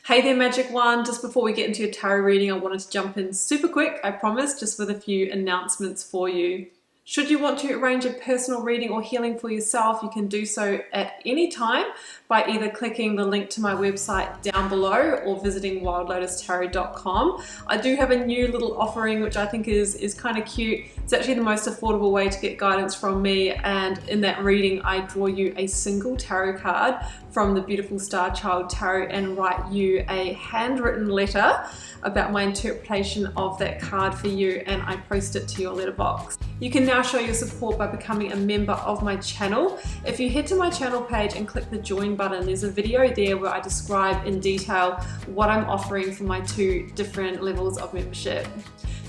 Hey there, Magic One. Just before we get into your tarot reading, I wanted to jump in super quick, I promise, just with a few announcements for you. Should you want to arrange a personal reading or healing for yourself, you can do so at any time by either clicking the link to my website down below or visiting wildlotustarot.com. I do have a new little offering which I think is kind of cute. It's actually the most affordable way to get guidance from me, and in that reading I draw you a single tarot card from the beautiful Star Child Tarot and write you a handwritten letter about my interpretation of that card for you, and I post it to your letterbox. You can now show your support by becoming a member of my channel. If you head to my channel page and click the join button, there's a video there where I describe in detail what I'm offering for my two different levels of membership.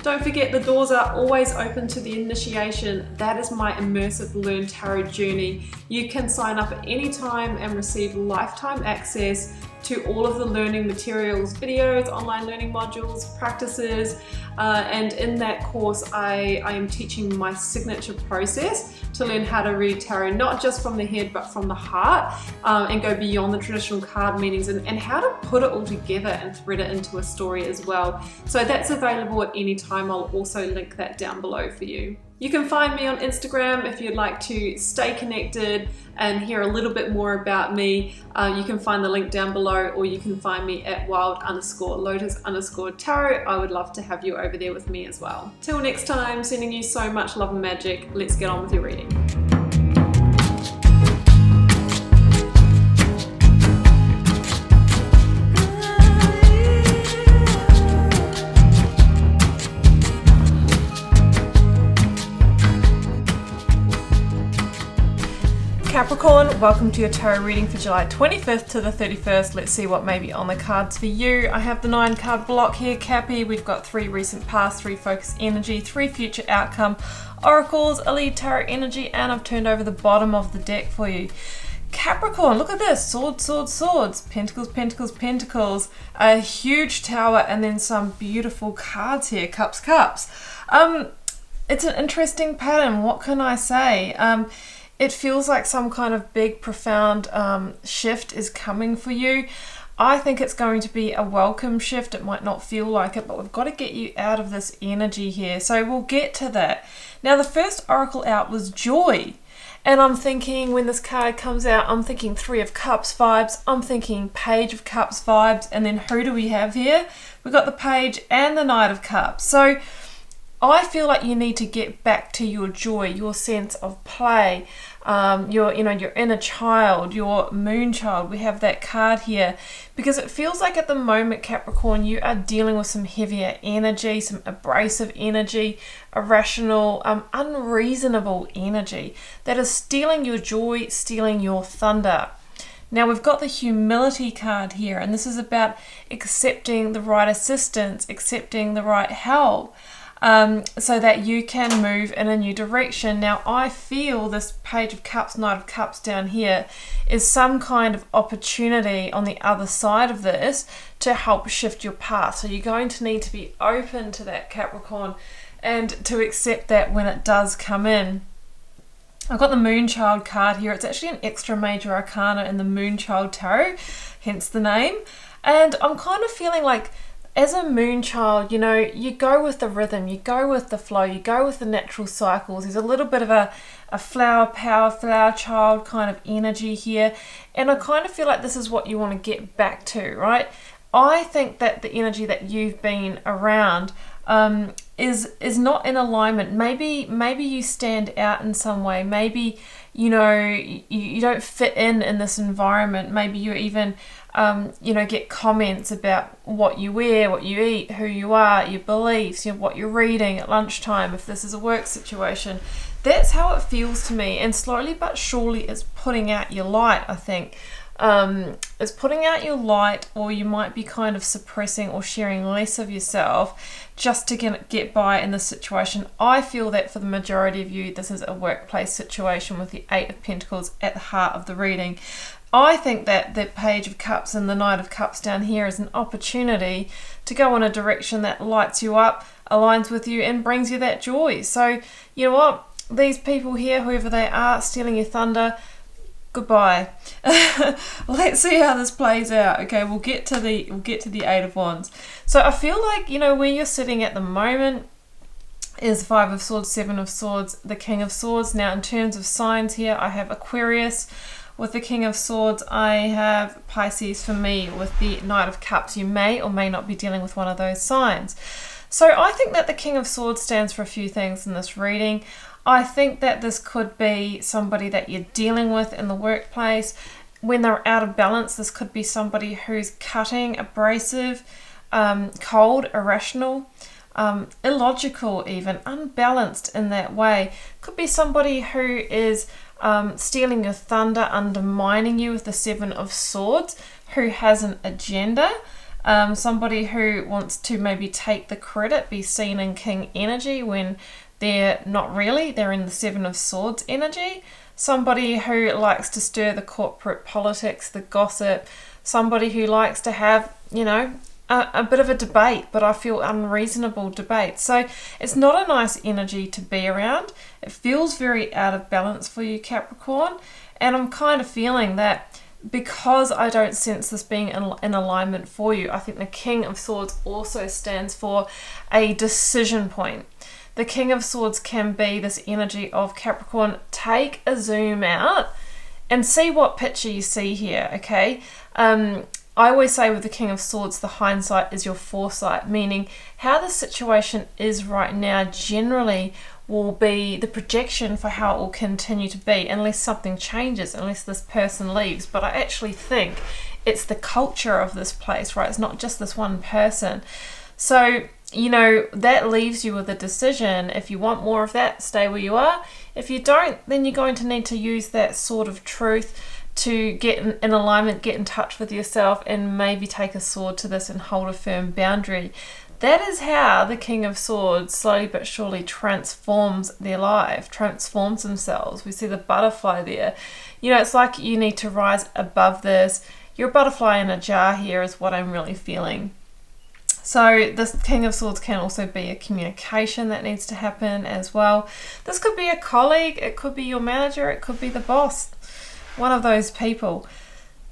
Don't forget, the doors are always open to the initiation. That is my immersive Learn Tarot journey. You can sign up at any time and receive lifetime access to all of the learning materials, videos, online learning modules, practices, and in that course I am teaching my signature process to learn how to read tarot, not just from the head but from the heart, and go beyond the traditional card meanings, and how to put it all together and thread it into a story as well. So that's available at any time. I'll also link that down below for you. You can find me on Instagram if you'd like to stay connected and hear a little bit more about me. You can find the link down below, or you can find me at wild_lotus_tarot. I would love to have you over there with me as well. Till next time, sending you so much love and magic. Let's get on with your reading. Capricorn, welcome to your tarot reading for July 25th to the 31st. Let's see what may be on the cards for you. I have the 9 card block here, Cappy. We've got 3 recent past, 3 focus energy, 3 future outcome, oracles, a lead tarot energy, and I've turned over the bottom of the deck for you. Capricorn, look at this. Swords, swords, swords. Pentacles, pentacles, pentacles. A huge tower, and then some beautiful cards here. Cups, cups. It's an interesting pattern. What can I say? It feels like some kind of big, profound shift is coming for you. I think it's going to be a welcome shift. It might not feel like it, but we've got to get you out of this energy here. So we'll get to that. Now, the first oracle out was joy. And I'm thinking, when this card comes out, I'm thinking 3 of Cups vibes. I'm thinking Page of Cups vibes. And then who do we have here? We've got the Page and the Knight of Cups. So I feel like you need to get back to your joy, your sense of play, your inner child, your moon child. We have that card here because it feels like at the moment, Capricorn, you are dealing with some heavier energy, some abrasive energy, irrational, unreasonable energy that is stealing your joy, stealing your thunder. Now we've got the humility card here, and this is about accepting the right assistance, accepting the right help, so that you can move in a new direction. Now I feel this Page of Cups, Knight of Cups down here is some kind of opportunity on the other side of this to help shift your path. So you're going to need to be open to that, Capricorn, and to accept that when it does come in. I've got the Moonchild card here. It's actually an extra major arcana in the Moonchild Tarot, hence the name. And I'm kind of feeling like, as a moon child, you know, you go with the rhythm, you go with the flow, you go with the natural cycles. There's a little bit of a flower power, flower child kind of energy here. And I kind of feel like this is what you want to get back to, right? I think that the energy that you've been around is not in alignment. Maybe you stand out in some way. Maybe, you know, you don't fit in this environment. Maybe you even get comments about what you wear, what you eat, who you are, your beliefs, what you're reading at lunchtime, if this is a work situation. That's how it feels to me. And slowly but surely it's putting out your light, I think. It's putting out your light, or you might be kind of suppressing or sharing less of yourself just to get by in this situation. I feel that for the majority of you, this is a workplace situation with the 8 of Pentacles at the heart of the reading. I think that the Page of Cups and the Knight of Cups down here is an opportunity to go in a direction that lights you up, aligns with you, and brings you that joy. So, you know what? These people here, whoever they are, stealing your thunder, goodbye. Let's see how this plays out. Okay, we'll get to the Eight of Wands. So I feel like, you know, where you're sitting at the moment is Five of Swords, Seven of Swords, the King of Swords. Now, in terms of signs here, I have Aquarius with the King of Swords. I have Pisces for me with the Knight of Cups. You may or may not be dealing with one of those signs. So I think that the King of Swords stands for a few things in this reading. I think that this could be somebody that you're dealing with in the workplace. When they're out of balance, this could be somebody who's cutting, abrasive, cold, irrational, illogical even, unbalanced in that way. Could be somebody who is stealing your thunder, undermining you with the Seven of Swords, who has an agenda. Somebody who wants to maybe take the credit, be seen in King energy when they're not really, they're in the Seven of Swords energy. Somebody who likes to stir the corporate politics, the gossip. Somebody who likes to have, you know, a bit of a debate, but I feel unreasonable debate. So it's not a nice energy to be around. It feels very out of balance for you, Capricorn. And I'm kind of feeling that because I don't sense this being in alignment for you, I think the King of Swords also stands for a decision point. The King of Swords can be this energy of Capricorn. Take a zoom out and see what picture you see here, okay? I always say with the King of Swords, the hindsight is your foresight, meaning how the situation is right now generally will be the projection for how it will continue to be unless something changes, unless this person leaves. But I actually think it's the culture of this place, right? It's not just this one person. So, you know, that leaves you with a decision. If you want more of that, stay where you are. If you don't, then you're going to need to use that sword of truth to get in alignment, get in touch with yourself, and maybe take a sword to this and hold a firm boundary. That is how the King of Swords slowly but surely transforms their life, transforms themselves. We see the butterfly there. You know, it's like you need to rise above this. You're a butterfly in a jar here is what I'm really feeling. So this King of Swords can also be a communication that needs to happen as well. This could be a colleague, it could be your manager, it could be the boss, one of those people.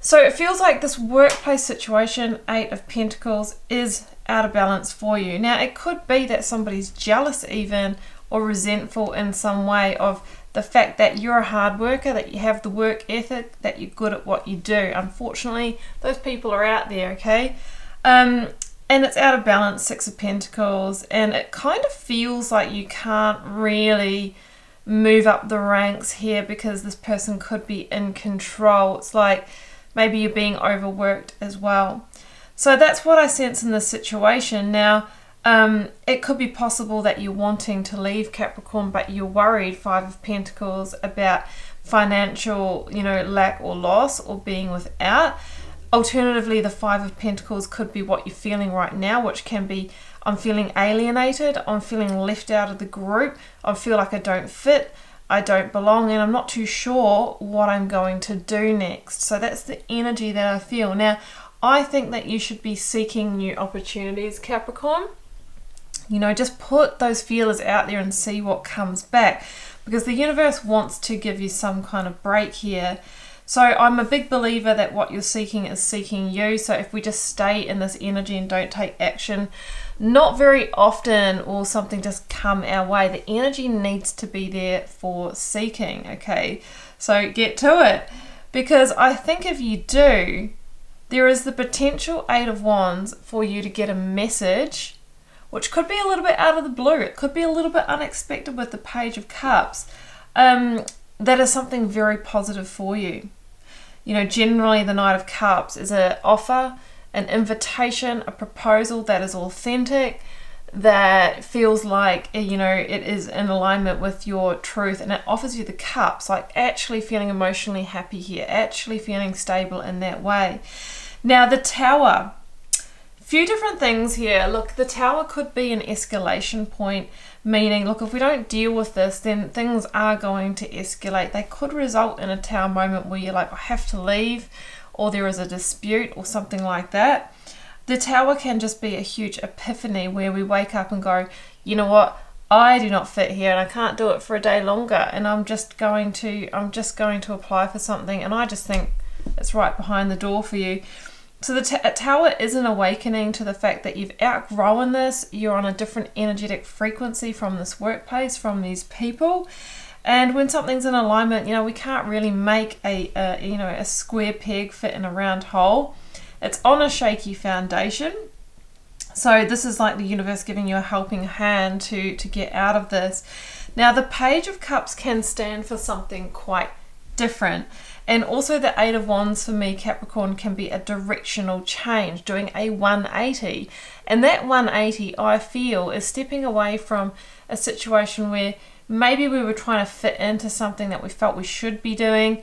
So it feels like this workplace situation, Eight of Pentacles, is out of balance for you. Now it could be that somebody's jealous even or resentful in some way of the fact that you're a hard worker, that you have the work ethic, that you're good at what you do. Unfortunately, those people are out there, okay? And it's out of balance, Six of Pentacles, and it kind of feels like you can't really move up the ranks here because this person could be in control. It's like maybe you're being overworked as well. So that's what I sense in this situation. Now, it could be possible that you're wanting to leave, Capricorn, but you're worried, Five of Pentacles, about financial, you know, lack or loss or being without. Alternatively, the Five of Pentacles could be what you're feeling right now, which can be, I'm feeling alienated, I'm feeling left out of the group, I feel like I don't fit, I don't belong, and I'm not too sure what I'm going to do next. So that's the energy that I feel. Now, I think that you should be seeking new opportunities, Capricorn. You know, just put those feelers out there and see what comes back, because the universe wants to give you some kind of break here. So I'm a big believer that what you're seeking is seeking you. So if we just stay in this energy and don't take action, not very often will something just come our way. The energy needs to be there for seeking, okay? So get to it. Because I think if you do, there is the potential Eight of Wands for you to get a message, which could be a little bit out of the blue. It could be a little bit unexpected with the Page of Cups. That is something very positive for you. You know, generally the Knight of Cups is an offer, an invitation, a proposal that is authentic, that feels like, you know, it is in alignment with your truth, and it offers you the cups, like actually feeling emotionally happy here, actually feeling stable in that way. Now the Tower, few different things here. Look, the Tower could be an escalation point, meaning, look, if we don't deal with this, then things are going to escalate. They could result in a Tower moment where you're like, I have to leave, or there is a dispute or something like that. The Tower can just be a huge epiphany where we wake up and go, you know what, I do not fit here and I can't do it for a day longer, and I'm just going to apply for something, and I just think it's right behind the door for you. So the Tower is an awakening to the fact that you've outgrown this, you're on a different energetic frequency from this workplace, from these people. And when something's in alignment, we can't really make a square peg fit in a round hole. It's on a shaky foundation. So this is like the universe giving you a helping hand to get out of this. Now the Page of Cups can stand for something quite different. And also the Eight of Wands for me, Capricorn, can be a directional change, doing a 180. And that 180, I feel, is stepping away from a situation where maybe we were trying to fit into something that we felt we should be doing,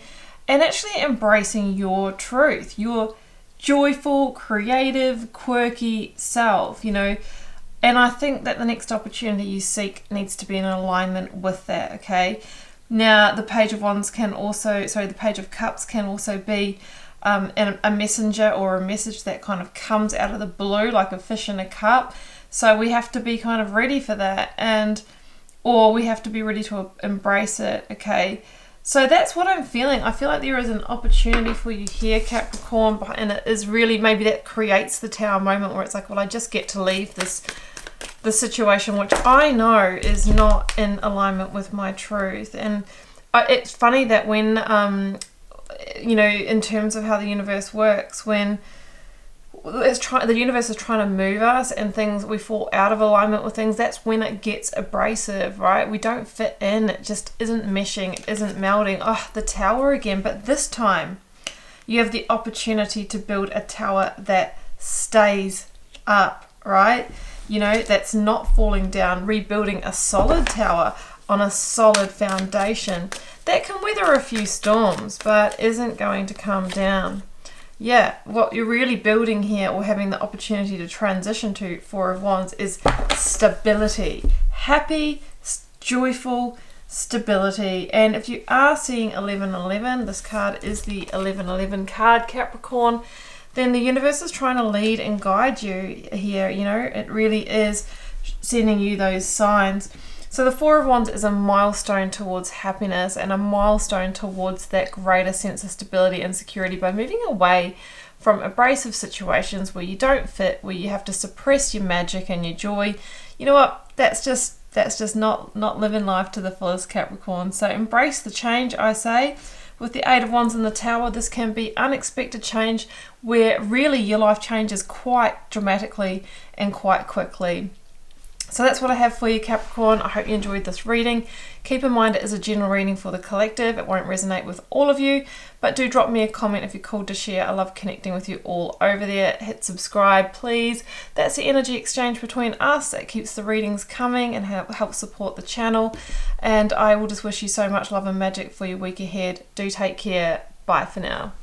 and actually embracing your truth, your joyful, creative, quirky self, and I think that the next opportunity you seek needs to be in alignment with that, okay? Now, the Page of Cups can also be a messenger or a message that kind of comes out of the blue, like a fish in a cup. So we have to be kind of ready for that, or we have to be ready to embrace it, okay? So that's what I'm feeling. I feel like there is an opportunity for you here, Capricorn, and it is really, maybe that creates the Tower moment where it's like, well, I just get to leave the situation, which I know is not in alignment with my truth. And it's funny that when, in terms of how the universe works, when the universe is trying to move us and we fall out of alignment with things, that's when it gets abrasive, right? We don't fit in, it just isn't meshing, it isn't melding. Oh, the Tower again. But this time you have the opportunity to build a tower that stays up, right? That's not falling down, rebuilding a solid tower on a solid foundation that can weather a few storms but isn't going to come down. Yeah, what you're really building here, or having the opportunity to transition to, Four of Wands, is stability. Happy, joyful stability. And if you are seeing 1111, this card is the 1111 card, Capricorn, then the universe is trying to lead and guide you here. It really is sending you those signs. So the Four of Wands is a milestone towards happiness and a milestone towards that greater sense of stability and security by moving away from abrasive situations where you don't fit, where you have to suppress your magic and your joy. You know what? That's just not living life to the fullest, Capricorn. So embrace the change, I say. With the Eight of Wands in the Tower, this can be unexpected change where really your life changes quite dramatically and quite quickly. So that's what I have for you, Capricorn. I hope you enjoyed this reading. Keep in mind it is a general reading for the collective. It won't resonate with all of you, but do drop me a comment if you're called to share. I love connecting with you all over there. Hit subscribe, please. That's the energy exchange between us. It keeps the readings coming and helps support the channel. And I will just wish you so much love and magic for your week ahead. Do take care. Bye for now.